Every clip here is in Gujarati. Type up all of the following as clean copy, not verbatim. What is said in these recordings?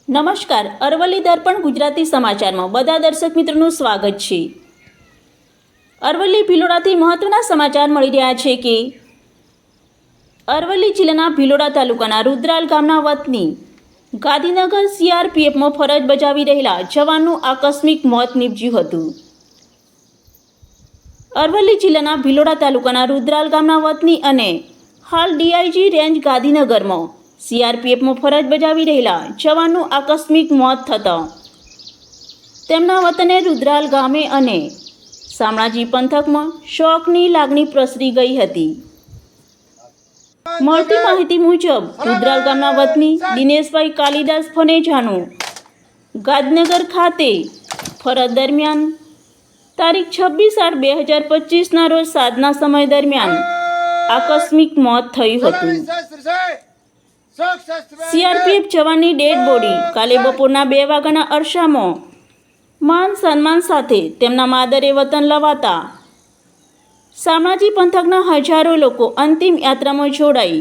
નમસ્કાર, અરવલ્લી દર્પણ ગુજરાતી સમાચારમાં બધા દર્શક મિત્રોનું સ્વાગત છે। અરવલ્લી ભિલોડાથી મહત્વના સમાચાર મળી રહ્યા છે કે અરવલ્લી જિલ્લાના ભિલોડા તાલુકાના રુદ્રાલ ગામના વતની ગાંધીનગર સીઆરપીએફમાં ફરજ બજાવી રહેલા જવાનનું આકસ્મિક મોત નીપજ્યું હતું। અરવલ્લી જિલ્લાના ભિલોડા તાલુકાના રુદ્રાલ ગામના વતની અને હાલ ડીઆઈજી રેન્જ ગાંધીનગરમાં સીઆરપીએફમાં ફરજ બજાવી રહેલા જવાનનું આકસ્મિક મોત થતાં તેમના વતને રુદ્રાલ ગામે અને શામળાજી પંથકમાં શોકની લાગણી પ્રસરી ગઈ હતી। મળતી માહિતી મુજબ રુદ્રાલ ગામના વતની દિનેશભાઈ કાલિદાસ ફનેજાનું ગાંધીનગર ખાતે ફરજ દરમિયાન તારીખ 26/8/2025ના રોજ સાંજના સમય દરમિયાન આકસ્મિક મોત થયું હતું। સીઆરપીએફ જવાનની ડેડ બોડી કાલે બપોરના 2 વાગ્યાના અરસામાં માન સન્માન સાથે તેમના માદરે વતન લવાતા શામળાજી પંથકના હજારો લોકો અંતિમ યાત્રામાં જોડાઈ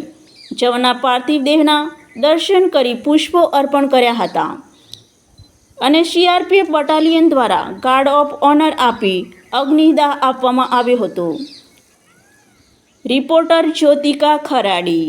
જવાનના પાર્થિવ દેહના દર્શન કરી પુષ્પો અર્પણ કર્યા હતા અને સીઆરપીએફ બટાલિયન દ્વારા ગાર્ડ ઓફ ઓનર આપી અગ્નિદાહ આપવામાં આવ્યો હતો। રિપોર્ટર જ્યોતિકા ખરાડી।